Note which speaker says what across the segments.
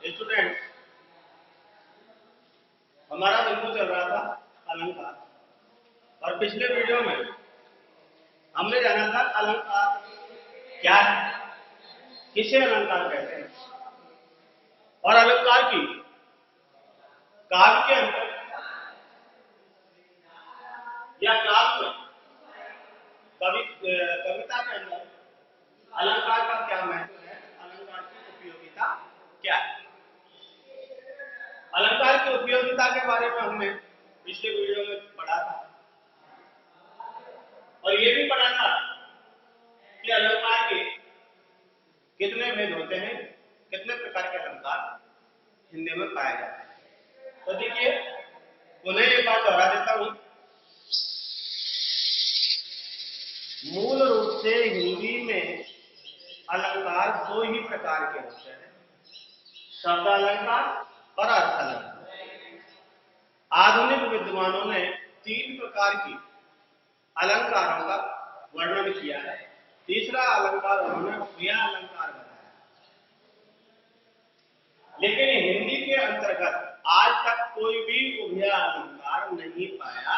Speaker 1: Student, हमारा बिंदु चल रहा था अलंकार और पिछले वीडियो में हमने जाना था अलंकार क्या है, किसे अलंकार कहते हैं और अलंकार की काव्य के अंदर या काव्य में कविता के अंदर अलंकार का क्या महत्व है, अलंकार की उपयोगिता क्या है। अलंकार की उपयोगिता के बारे में हमने पिछले वीडियो में पढ़ा था और ये भी पढ़ा था कि अलंकार के कितने भेद होते हैं, कितने प्रकार के अलंकार हिंदी में पाए जाते हैं। तो देखिए, पुनः एक बात दोहरा देता हूं, मूल रूप से हिंदी में अलंकार दो ही प्रकार के होते हैं, शब्द अलंकार और अर्थ अलंकार। आधुनिक विद्वानों ने तीन प्रकार की अलंकारों का वर्णन किया है। तीसरा अलंकार उन्होंने उभय अलंकार बताया, लेकिन हिंदी के अंतर्गत आज तक कोई भी उभय अलंकार नहीं पाया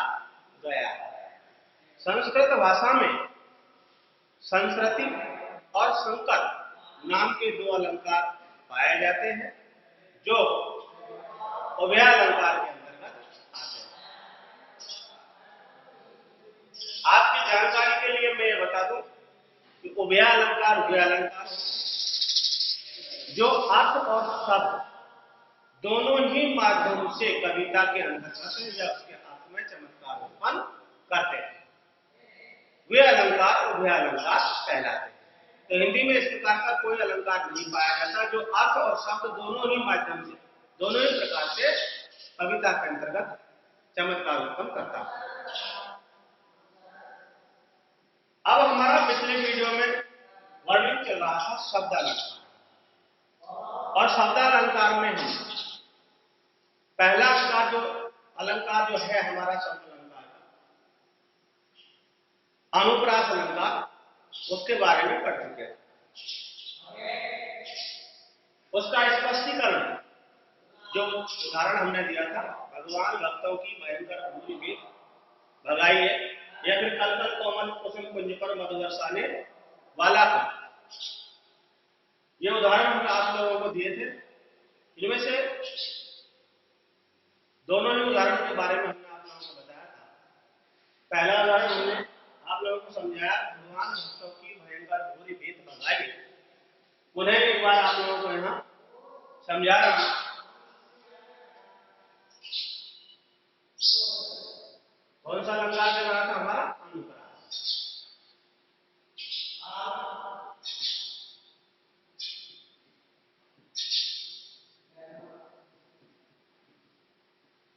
Speaker 1: गया है। संस्कृत भाषा में संस्कृति और संकर नाम के दो अलंकार पाए जाते हैं जो उभय अलंकार के अंतर्गत आते हैं। आपकी जानकारी के लिए मैं ये बता दूं कि उभय अलंकार जो अर्थ और शब्द दोनों ही माध्यम से कविता के अंतर्गत या उसके अर्थ में चमत्कार उत्पन्न करते हैं, वे अलंकार उभय अलंकार कहलाते हैं। तो हिंदी में इस प्रकार का कोई अलंकार नहीं पाया जाता जो अर्थ और शब्द दोनों ही माध्यम से, दोनों ही प्रकार से कविता के अंतर्गत चमत्कार उत्पन्न करता है। अब हमारा पिछले वीडियो में वर्णन चल रहा था शब्द अलंकार, और शब्द अलंकार में हम पहला अलंकार जो है हमारा शब्द अलंकार का अनुप्रास अलंकार, उसके बारे में पढ़ चुके हैं। उसका स्पष्टीकरण जो उदाहरण हमने दिया था, भगवान भक्तों की भयंकर भूरी भी भगाई है, या फिर कल कल कोमल कुसुम कुंज पर मधु बरसाने वाला था, ये उदाहरण हमने आप लोगों को दिए थे। इनमें से दोनों ही उदाहरण के बारे में हमने आप लोगों को बताया था। पहला उदाहरण हमने आप लोगों को समझाया, भगवान भक्तों की भयंकर भूरी भीत भगाई। उन्हें एक बार आप लोगों को यहाँ समझा रहा हूं। कौन सा अलंकार चल रहा था हमारा? अनुप्रास।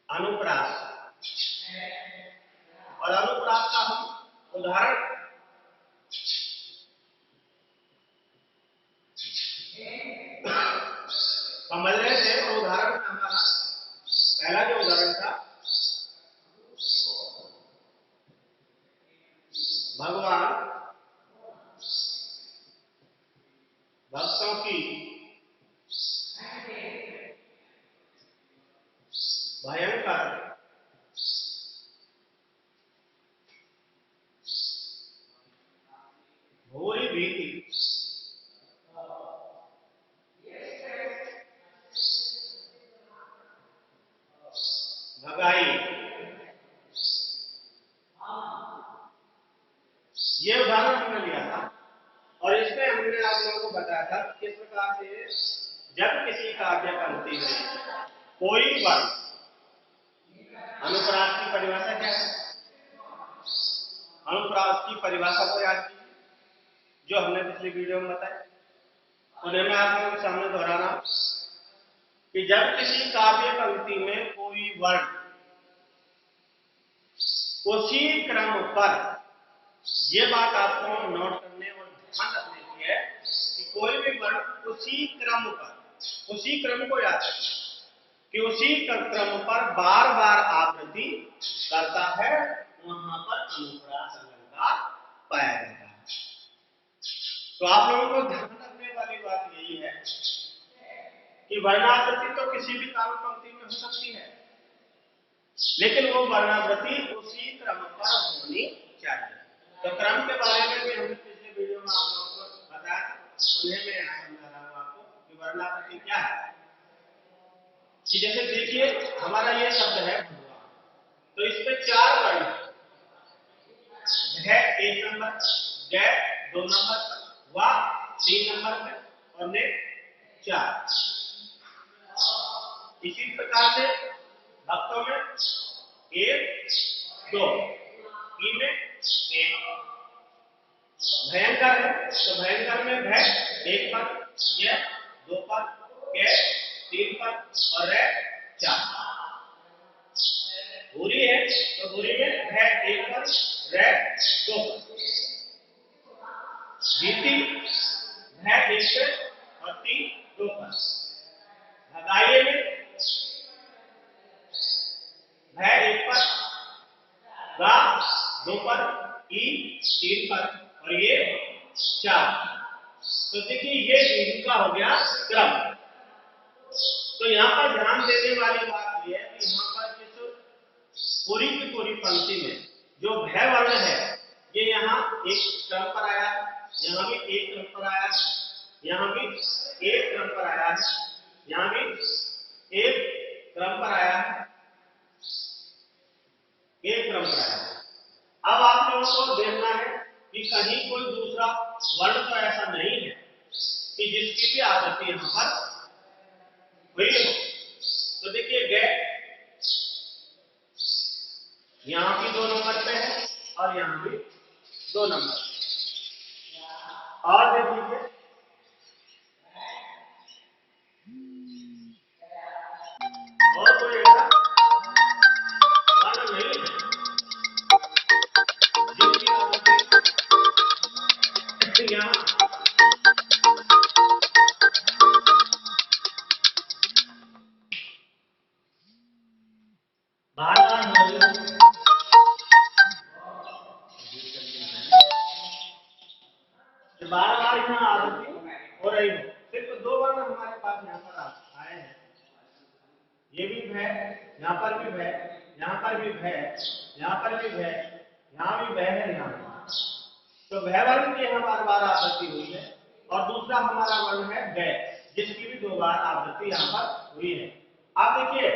Speaker 1: अनुप्रास और अनुप्रास का हम उदाहरण समझ रहे थे। तो उदाहरण हमारा पहला जो उदाहरण था, भगवान भक्तों की भयंकर भूरी भीति भगाई, ये उदाहरण हमने लिया था। और इसमें हमने आप लोगों को बताया था किस प्रकार से जब किसी काव्य पंक्ति में कोई वर्ण, अनुप्रास की परिभाषा क्या है? अनुप्रास की परिभाषा को याद कीजिए, जो हमने पिछले वीडियो में बताया। उन्हें मैं आप लोगों के सामने दोहराना कि जब किसी काव्य पंक्ति में कोई वर्ण उसी क्रम पर, ये बात आपको नोट करने और ध्यान रखने की है कि कोई भी वर्ण उसी क्रम पर, उसी क्रम को याद रखें कि उसी क्रम पर बार बार आवृत्ति करता है, वहां पर अनुप्रास अलंकार पाया जाता है। तो आप लोगों को ध्यान रखने वाली बात यही है कि वर्णाकृति तो किसी भी काव्य पंक्ति में हो सकती है, लेकिन वो वर्णाकृति उसी क्रम पर होनी चाहिए। तो क्रम के बारे में भी हमने पिछले वीडियो में आप लोगों को बताया था, उन्हें मैं यहाँ समझा रहा हूँ आपको कि वर्णाकृति क्या है। कि जैसे देखिए हमारा ये शब्द है भगवान, तो इसमें 4 वर्ण है, 1 नंबर, ग 2 नंबर, वा 3 नंबर पे और ने 4। इसी प्रकार से भक्तों में 1 2, ई में 1, भयंकर है तो भयंकर में भय 1 पर, य 2 पर, के 3 पर और रे 4। भूरी है तो भूरी में भय 1 पर, रे 2 पर। जीती भय 1 पर और 3 2 पर। भगाइए में भय 1 पर, गा 2 पर, ई 3 पर और ये 4। तो देखिए ये इनका हो गया क्रम। तो यहाँ पर ध्यान देने वाली बात यह है कि यहाँ पर इस पूरी की पूरी पंक्ति में जो भय वर्ण है ये यहाँ एक क्रम पर आया है, यहाँ भी एक क्रम पर आया है, यहाँ भी एक क्रम पर आया है, यहाँ भी एक क्रम पर आया है, एक क्रम पर आया है। अब आप लोगों को देखना है कि कहीं कोई दूसरा वर्ण तो ऐसा नहीं है कि जिसकी भी आवृत्ति यहां पर हुई हो। तो देखिए गे यहां भी 2 नंबर पे है और यहां भी 2 नंबर। और देख लीजिए और कोई ऐसा वर्ण नहीं है जिसकी आवृत्ति यहां बार-बार यहाँ आवृत्ति हो रही हो। सिर्फ 2 वर्ण हमारे पास यहाँ पर आए हैं, ये भी भय, यहाँ पर भी भय, यहाँ पर भी भय, यहाँ पर भी भय, यहाँ भी भय है, यहाँ। तो भय वर्ण की यहाँ बार-बार आवृत्ति हुई है और दूसरा हमारा वर्ण है गय, जिसकी भी 2 बार आवृत्ति यहाँ पर हुई है। आप देखिए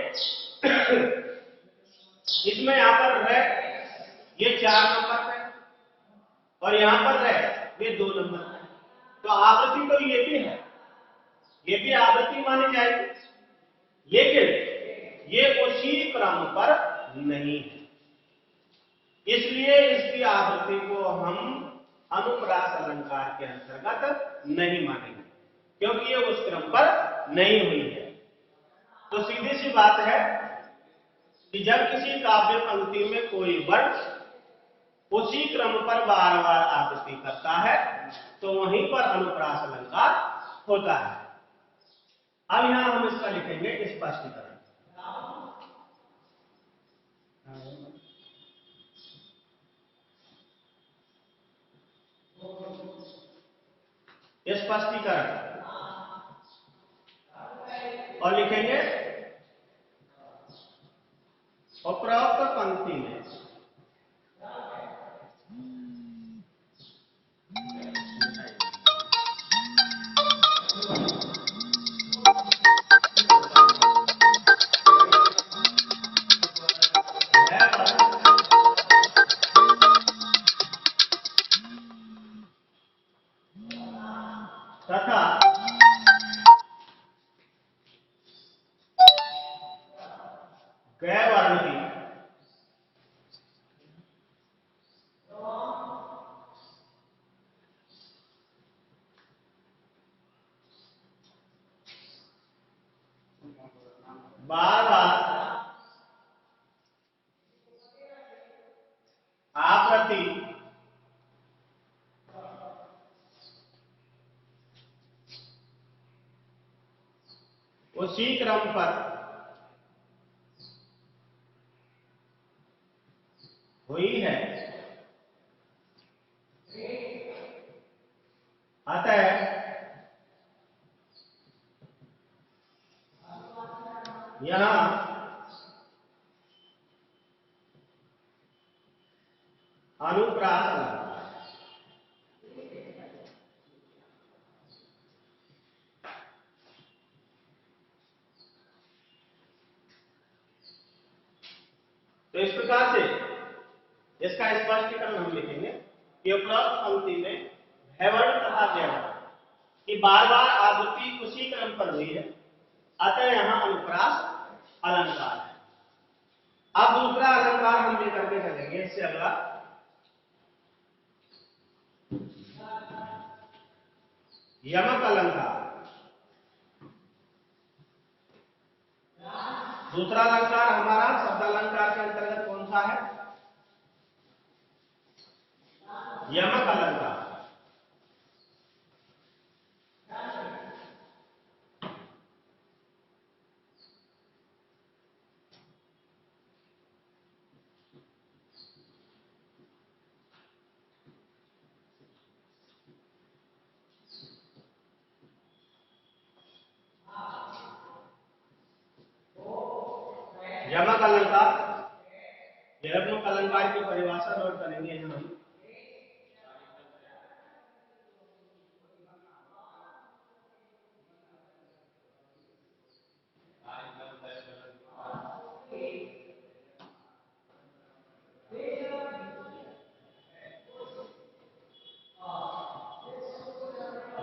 Speaker 1: इसमें यहाँ पर है ये 4 नंबर पे और यहाँ पर है ये 2 नंबर पे। तो आवृत्ति तो ये भी है, ये भी आवृत्ति मानी जाएगी, लेकिन ये उसी क्रम पर नहीं है, इसलिए इसकी आवृत्ति को हम अनुप्रास अलंकार के अंतर्गत नहीं मानेंगे, क्योंकि ये उस क्रम पर नहीं हुई है। तो सीधी सी बात है कि जब किसी काव्य पंक्ति में कोई वर्ण उसी क्रम पर बार-बार आवृत्ति करता है तो वहीं पर अनुप्रास अलंकार होता है। अब यहां हम इसका लिखेंगे स्पष्टीकरण। स्पष्टीकरण और लिखेंगे उपरोक्त पंक्ति में तथा गय वर्ण की बार-बार आवृत्ति उसी क्रम पर हुई है, अतः यहां अनुप्रास अलंकार, तो इस प्रकार से इसका स्पष्टीकरण हम लिखेंगे कि उपरोक्त पंक्ति में भयवर्ण तथा व्यवहार कि बार बार आवृत्ति उसी क्रम पर हुई है, अतः यहां अनुप्रास अलंकार है। अब दूसरा अलंकार हम लेकर के चलेंगे, इससे अगला यमक अलंकार। दूसरा अलंकार हमारा शब्द अलंकार के अंतर्गत कौन सा है? यमक अलंकार। यमक अलंकार, यमक अलंकार की परिभाषा नोट करेंगे हम।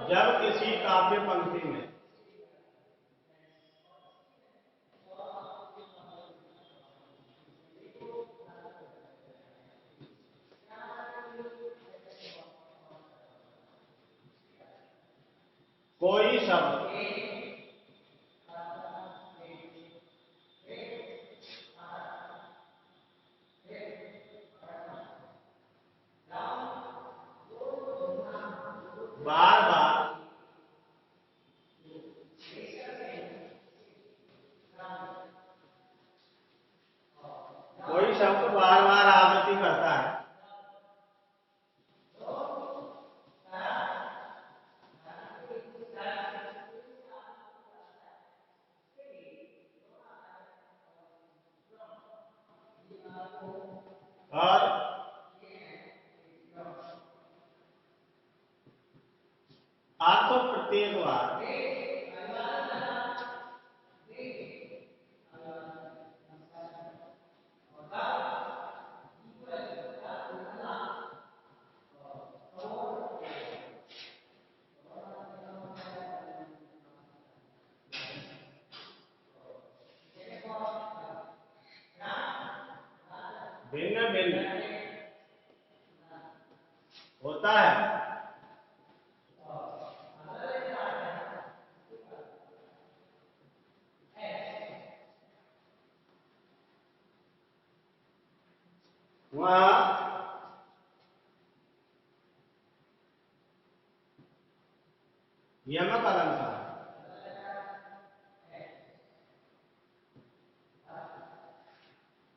Speaker 1: जब किसी काव्य पंक्ति में कोई शब्द बार बार आवृत्ति करता है, और आपको प्रत्येक बार भिन्न भिन्न होता है। वहां यमक अलंकार,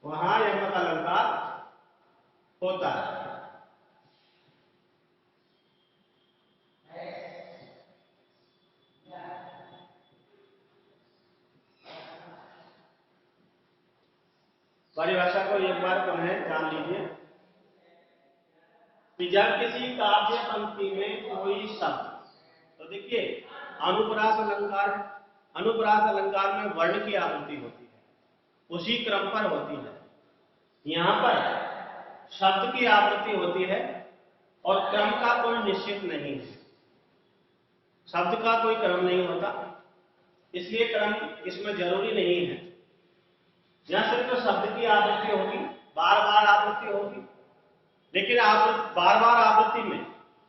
Speaker 1: वहां यमक अलंकार होता है। परिभाषा को एक बार पुनः जान लीजिए कि जब किसी काव्य पंक्ति में कोई शब्द, तो देखिए अनुप्रास अलंकार, अनुप्रास अलंकार में वर्ण की आवृत्ति होती है, उसी क्रम पर होती है। यहां पर शब्द की आवृत्ति होती है और क्रम का कोई निश्चित नहीं है, शब्द का कोई क्रम नहीं होता, इसलिए क्रम इसमें जरूरी नहीं है। यहां सिर्फ शब्द की आवृत्ति होगी, बार बार आवृत्ति होगी, लेकिन बार बार आवृत्ति में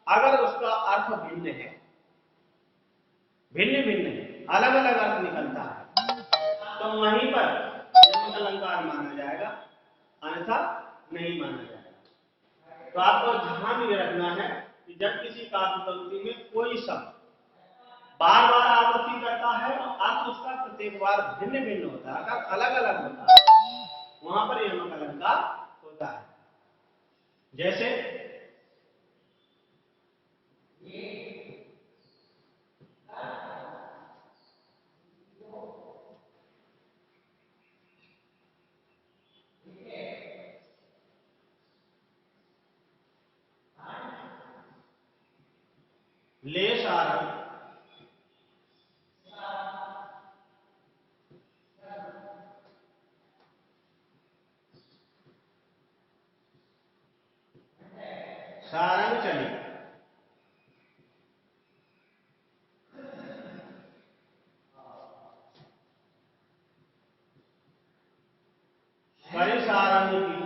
Speaker 1: अगर उसका अर्थ भिन्न है, भिन्न भिन्न है, अलग अलग अर्थ निकलता है, तो वहीं पर यमक अलंकार माना जाएगा, अन्यथा नहीं माना जाएगा। तो आपको ध्यान ये रखना है कि जब किसी काव्य पंक्ति में कोई शब्द बार बार आवृत्ति करता है और अर्थ उसका प्रत्येक बार भिन्न भिन्न होता है, अर्थात अलग अलग होता है, वहां पर यमक अलंकार होता है। जैसे सारंग चली। करी सारंग की।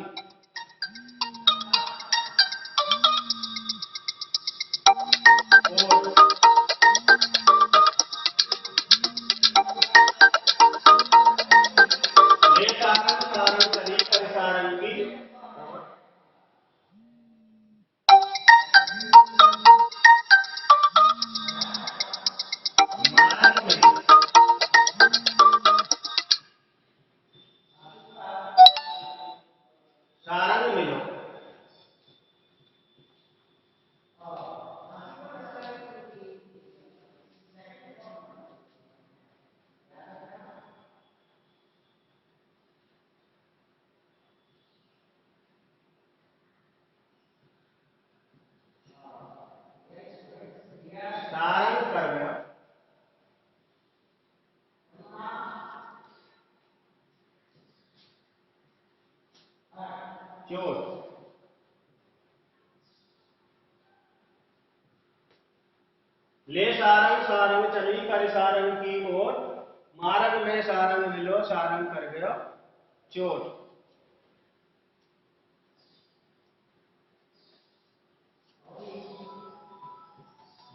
Speaker 1: ले सारंग सारंग चली करी सारंग की। मारक में सारंग मिलो। सारंग कर गया चोट। ले सारंग सारंग चली कर सारंग की ओर। मार्ग में सारंग मिलो सारंग कर गयो चोट।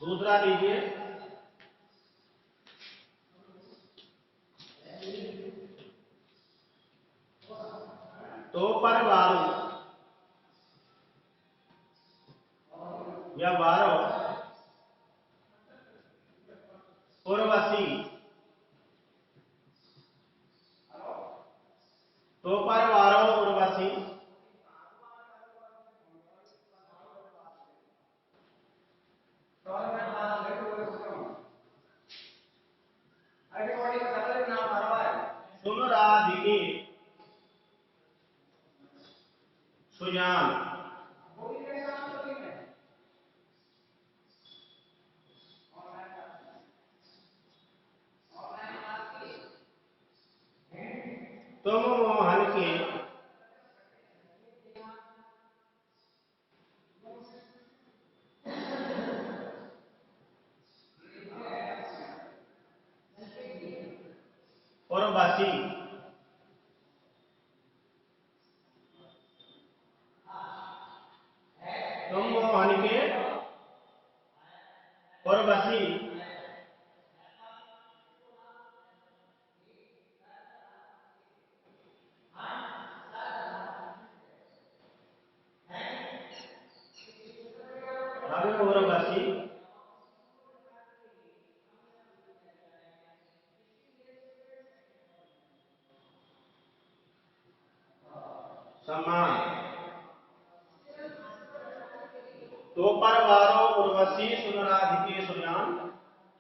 Speaker 1: दूसरा लीजिए। तो पर बारू या बारो उर्वशी। तो पर बारो उर्वशी। सुन राधिके सुजान। तुम मोहन के उर्वशी। तुम मोहन के उर्वशी। अब उर्वशी समान। तो पर बारो उर्वशी सुन राधिके सुजान।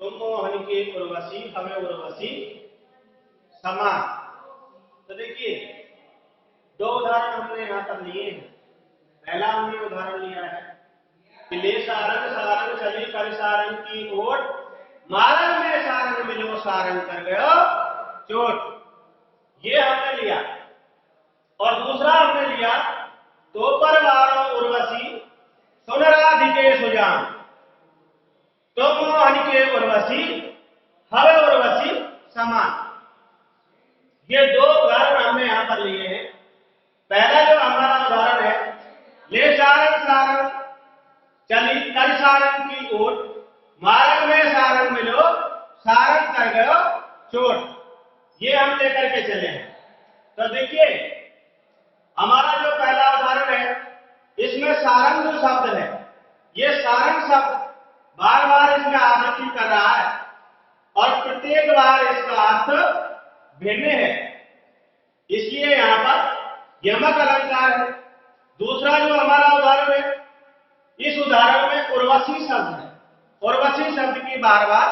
Speaker 1: तुम मोहन के उर्वशी हमें उर्वशी समान। तो देखिए दो उदाहरण हमने यहां पर लिए हैं। पहला हमने उदाहरण लिया है कि ले सारंग सारंग चली कर सारंग की ओर। मारंग में सारंग मिलो सारंग कर गयो चोट। ये हमने लिया। और दूसरा हमने लिया तो पर बारो उर्वशी सुन राधिके सुजान। तुम मोहन के उर्वशी हवे उर्वशी समान। ये दो उदाहरण हमने यहां पर लिए हैं। पहला जो हमारा उदाहरण है ले सारंग सारंग चली कर सारंग की ओर। मार्ग में सारंग मिलो सारंग कर गयो चोट। ये हम लेकर के चले हैं। तो देखिए हमारा जो पहला उदाहरण है इसमें सारंग जो शब्द है ये सारंग शब्द बार बार इसमें आवृत्ति कर रहा है और प्रत्येक बार इसका अर्थ भिन्न है। इसलिए यहां पर यमक अलंकार है। दूसरा जो हमारा उदाहरण है इस उदाहरण में उर्वशी शब्द है। उर्वशी शब्द की बार बार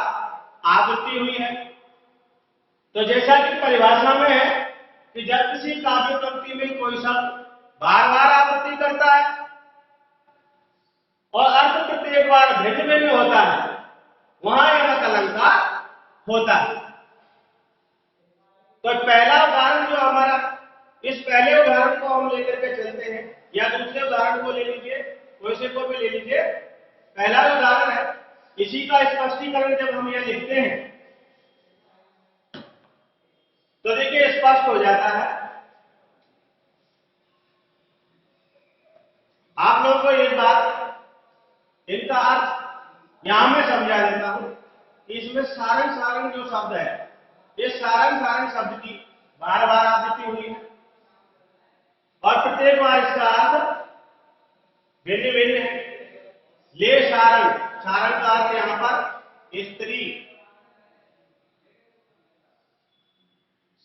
Speaker 1: आवृत्ति हुई है। तो जैसा कि परिभाषा में है कि जब किसी काव्य पंक्ति में कोई शब्द बार बार आवृत्ति करता है और अर्थ प्रत्येक बार भिन्न भिन्न होता है वहां यमक अलंकार होता है। तो पहला उदाहरण जो हमारा इस पहले उदाहरण को हम लेकर के चलते हैं या दूसरे उदाहरण को ले लीजिए। कोई से को भी ले लीजिए। पहला उदाहरण है, इसी का स्पष्टीकरण जब हम यह लिखते हैं तो देखिए स्पष्ट हो जाता है। आप लोगों को एक बात, इनका अर्थ यहां मैं समझा देता हूं। इसमें सारंग सारंग जो शब्द है, ये सारंग सारंग शब्द की बार बार आवृत्ति हुई है और प्रत्येक बार इसका अर्थ भिन्न भिन्न है। ले सारंग, सारंग का अर्थ यहां पर स्त्री,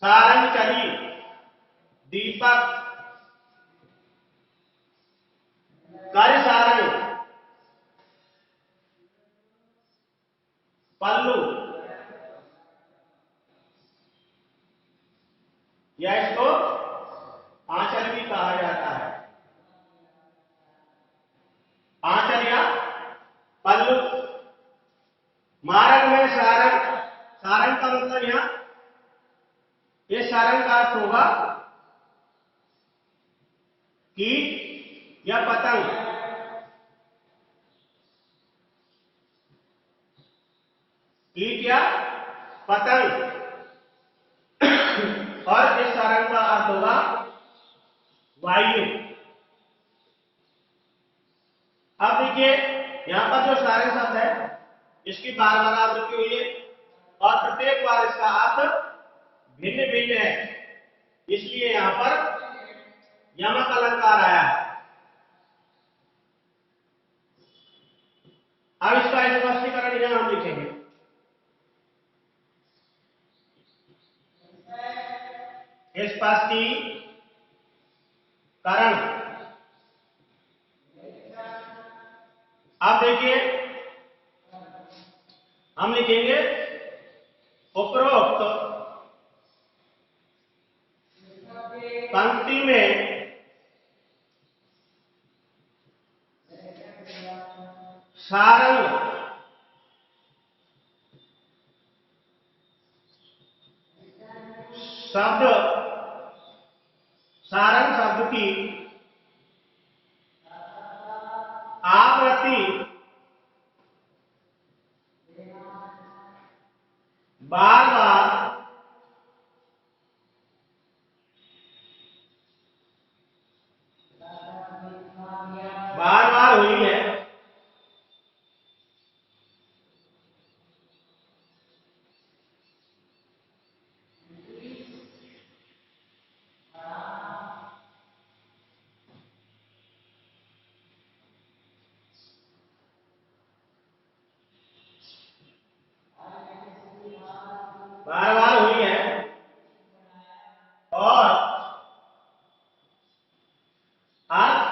Speaker 1: सारंग चली, दीपक, कर सारंग, पल्लू, या इसको आंचल भी कहा जाता है। आंचल या पल्लू। मारंग में सारंग, सारंग का मतलब यहां, ये सारंग का अर्थ होगा कीट या पतंग। कीट या पतंग। और इस सारंग का अर्थ होगा वायु। अब देखिए यहां पर जो सारंग शब्द है इसकी बार बार आवृत्ति हुई है और प्रत्येक बार इसका अर्थ भिन्न भिन्न है, इसलिए यहां पर यमक अलंकार आया है। अब इसका स्पष्टीकरण यहां हम लिखेंगे। स्पष्टीकरण। अब देखिए हम लिखेंगे उपरोक्त पंक्ति में सारंग शब्द, सारंग शब्द की आवृत्ति बार बार हुई है। बार बार हुई है और अर्थ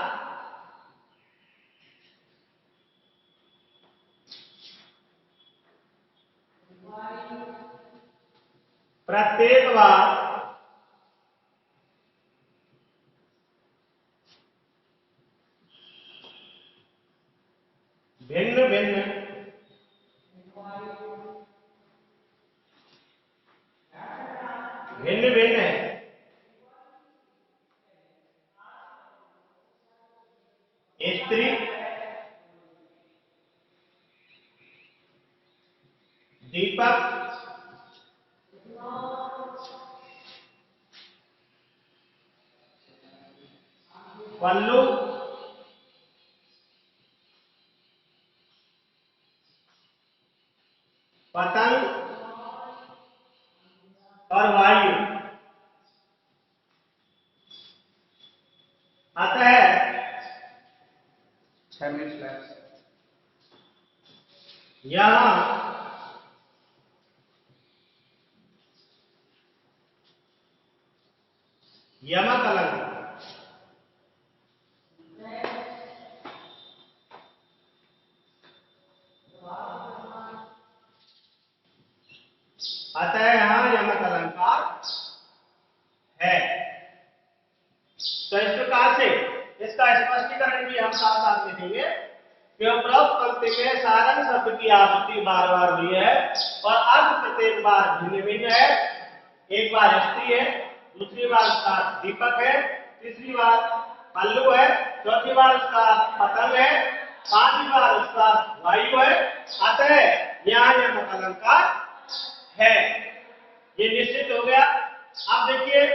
Speaker 1: प्रत्येक बार भिन्न भिन्न भिन्न भिन्न है। स्त्री, दीपक, पल्लू, पतंग और वायु। अतः 6 मिनट यहां यमक अलंकार अतः यहां यमक अलंकार है। तो इस प्रकार से इसका स्पष्टीकरण भी हम साथ साथ लिखेंगे कि उपरोक्त पंक्ति में सारंग शब्द की आवृत्ति बार बार हुई है और अर्थ प्रत्येक बार भिन्न भिन्न है। एक बार स्त्री है, दूसरी बार दीपक है, तीसरी बार पल्लू है, चौथी बार उसका पतंग है, पांचवी बार उसका वायु है, अतः यहाँ यमक अलंकार है। ये निश्चित हो गया। अब देखिए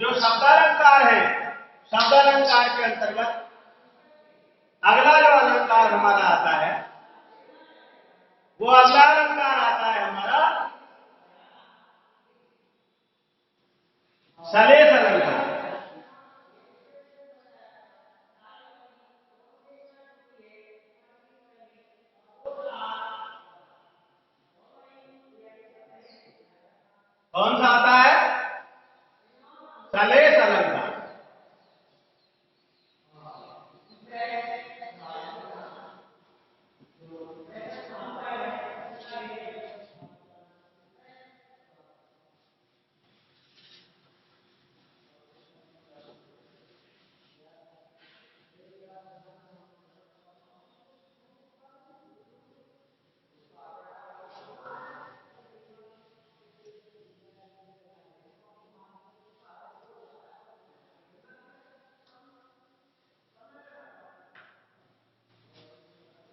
Speaker 1: जो शब्दालंकार है, शब्दालंकार के अंतर्गत अगला जो अलंकार हमारा आता है वो अगला अलंकार आता है हमारा सलेस अलंकार। कौन सा आता है? सलेस अलंकार।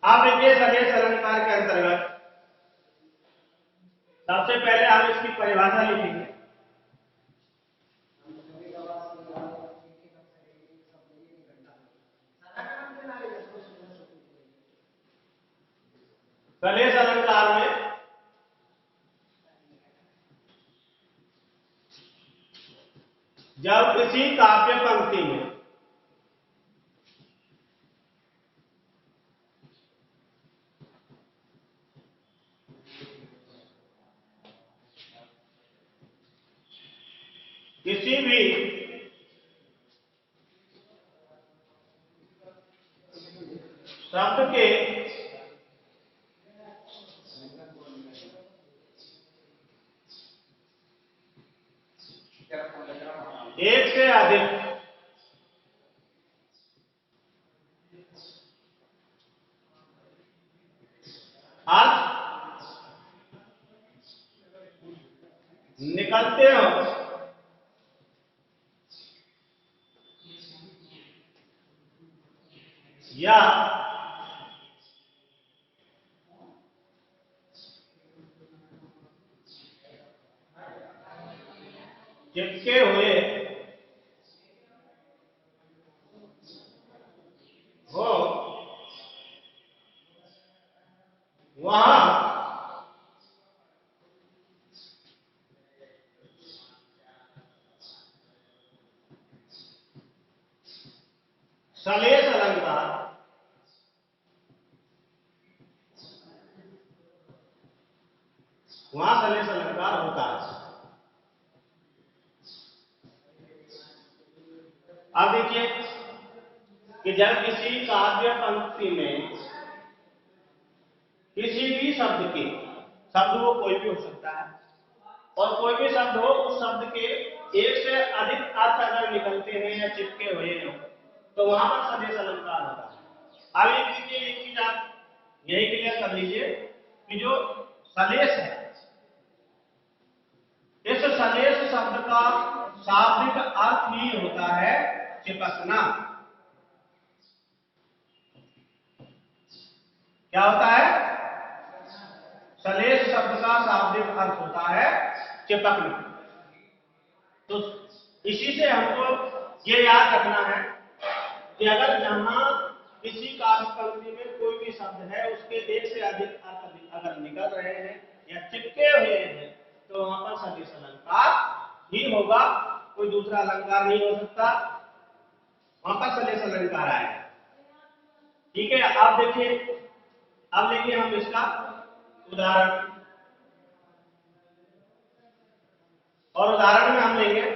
Speaker 1: आप देखिए सलेस अलंकार के अंतर्गत सबसे पहले हम इसकी परिभाषा लिखेंगे। सलेस अलंकार में जब किसी काव्य पंक्ति में किसी भी शब्द के एक से अधिक अर्थ निकलते हो या चिपके हुए हो वहां सलेस अलंकार सलेस अलंकार होता है। अब देखिए कि जब किसी काव्य पंक्ति में किसी भी शब्द वो कोई भी हो सकता है और कोई भी शब्द हो उस शब्द के एक से अधिक अर्थ अगर निकलते हैं या चिपके हुए हैं तो वहां पर सलेस अलंकार होता है। अब एक चीज आप यही क्लियर कर लीजिए कि जो सलेस है इस सलेस शब्द का शाब्दिक अर्थ ही होता है चिपकना। क्या होता है? सलेस शब्द का शाब्दिक अर्थ होता है चिपकना। तो इसी से हमको ये याद रखना है कि अगर जहां किसी काव्य पंक्ति में कोई भी शब्द है उसके एक से अधिक अर्थ अगर निकल रहे हैं या चिपके हुए हैं तो वहां पर सलेस अलंकार ही होगा, कोई दूसरा अलंकार नहीं हो सकता, वहां पर सलेस अलंकार आएगा। ठीक है, आप देखिए अब लेंगे हम इसका उदाहरण और उदाहरण में हम लेंगे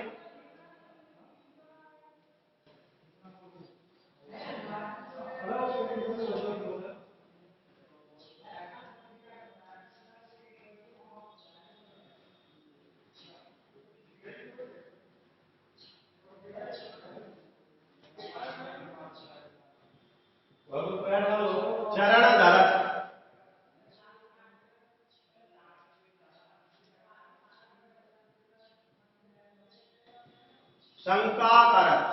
Speaker 1: चरण धरत। शंका कारक,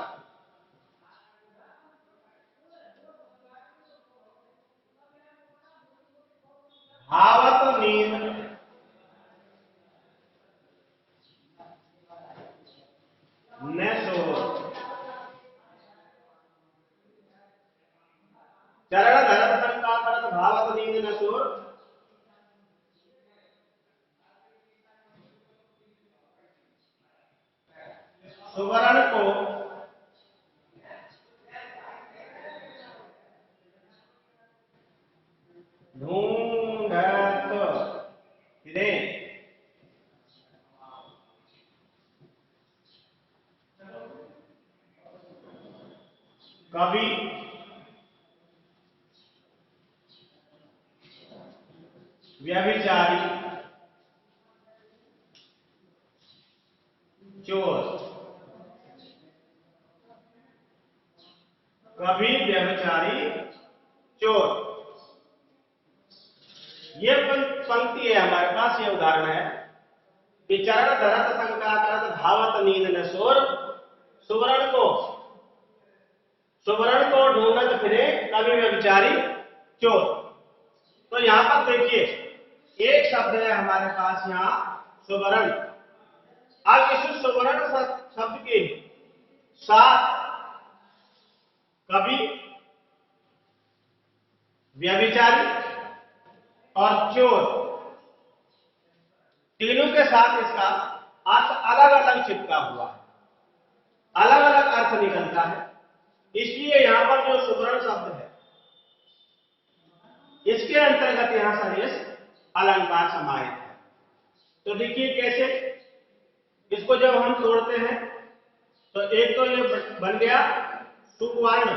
Speaker 1: भावत नींद, न शोर, चरण धरत शंका करत भावत नींद न शोर, सुवर्ण को ढूंढत फिरे, कभी व्यभिचारी चोर, कभी व्यभिचारी चोर। ये पंक्ति है हमारे पास, ये उदाहरण है कि चरण धरत शंका करत धावत नींद न शोर, सुवर्ण को ढूंढत फिरे, कभी व्यभिचारी चोर। तो यहां पर देखिए एक शब्द है हमारे पास यहां सुवर्ण। अब इस सुवर्ण शब्द के साथ कभी व्यभिचारी और चोर तीनों के साथ इसका अर्थ अलग अलग चिपका हुआ है, अलग अलग अर्थ निकलता है। इसलिए यहां पर जो सुवर्ण शब्द है इसके अंतर्गत यहां सरेश अलंकार समाहित है। तो देखिए कैसे इसको जब हम तोड़ते हैं तो एक तो ये बन गया सुवर्ण,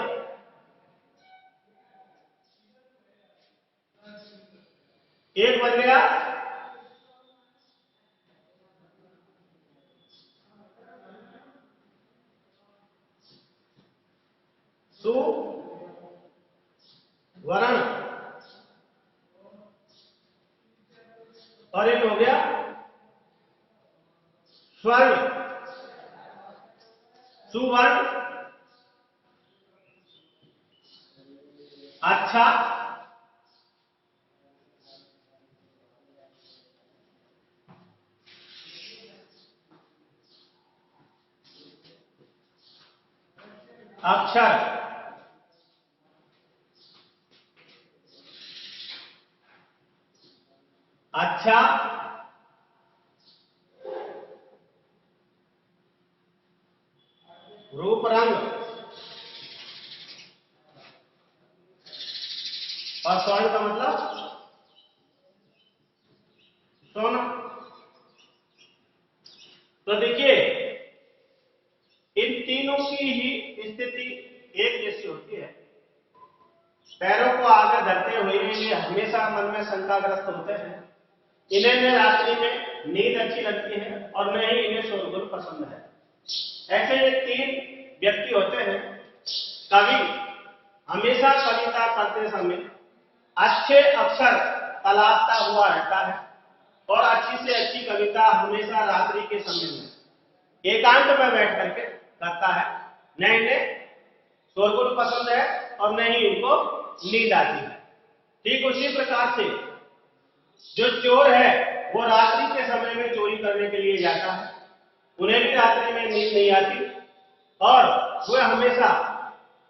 Speaker 1: एक बन गया सुवर्ण और एक हो गया स्वर्ण, सुवर्ण, अच्छा, अक्षर, अच्छा, रूप रंग और स्वर्ण का मतलब सोना। तो देखिए इन तीनों की ही स्थिति एक जैसी होती है। पैरों को आगे धरते हुए ये हमेशा मन में शंकाग्रस्त होते हैं, इन्हें न रात्रि में नींद अच्छी लगती है और न ही इन्हें शोरगुल पसंद है। ऐसे ये तीन व्यक्ति होते हैं। कवि हमेशा कविता करते समय अच्छे अक्षर तलाशता हुआ रहता है और अच्छी से अच्छी कविता हमेशा रात्रि के समय में एकांत में बैठ करके करता है। न इन्हें शोरगुल पसंद है और न ही इनको नींद आती है। ठीक उसी प्रकार से जो चोर है वो रात्रि के समय में चोरी करने के लिए जाता है, उन्हें भी रात्रि में नींद नहीं आती और वह हमेशा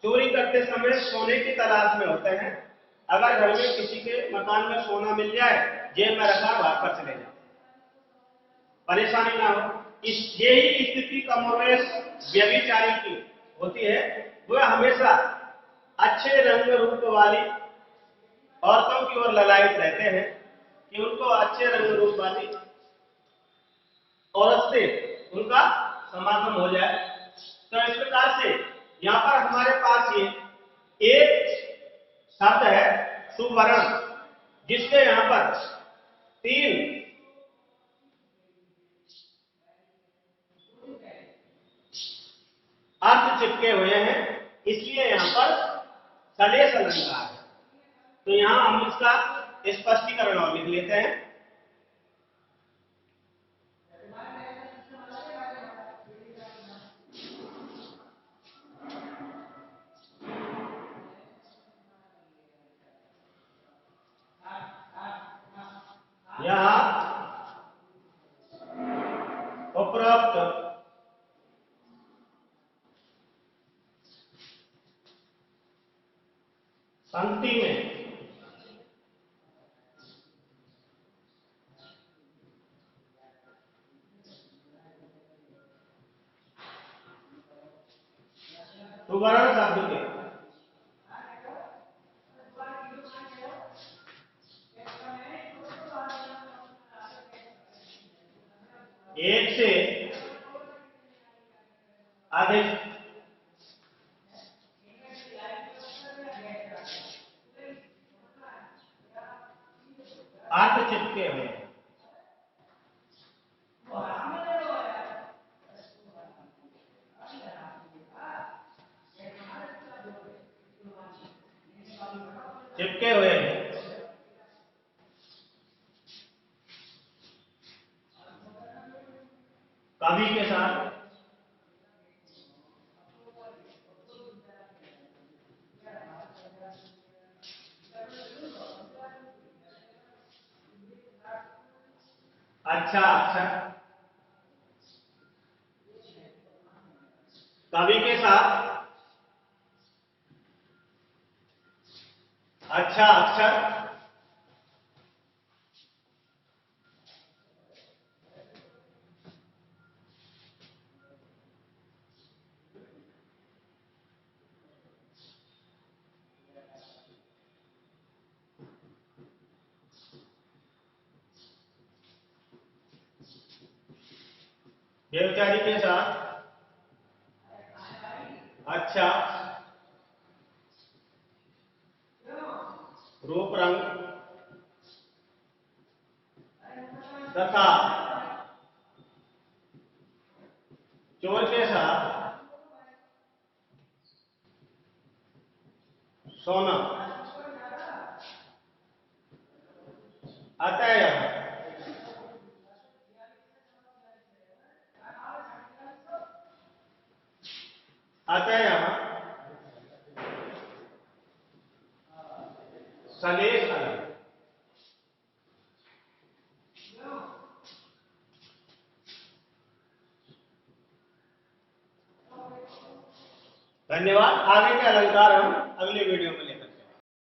Speaker 1: चोरी करते समय सोने की तलाश में होते हैं। अगर घर में किसी के मकान में सोना मिल जाए, जेब में रखा भाग कर चले जाए, परेशानी ना हो। यही स्थिति कमोवेश व्यभिचारी की होती है। वह हमेशा अच्छे रंग रूप वाली औरतों की ओर ललायित रहते हैं कि उनको अच्छे रंग रूप वाली औरत से उनका समागम हो जाए। तो इस प्रकार से यहां पर हमारे पास ये एक शब्द है सुवर्ण, जिसके यहां पर तीन अर्थ चिपके हुए हैं, इसलिए यहां पर सलेश अलंकार है। तो यहां हम इसका स्पष्टीकरण और लिख लेते हैं। वक्त पंक्ति में सुवर्ण शब्द के एक से अधिक अर्थ चिपके हुए चिपके हुए हैं। कवि के साथ अच्छा अक्षर, कवि के साथ अच्छा अक्षर, व्यभिचारी के साथ अच्छा रूप रंग तथा चोर के साथ सोना। अतः सदेश अलग। धन्यवाद। आगे के अलंकार हम अगले वीडियो में लेकर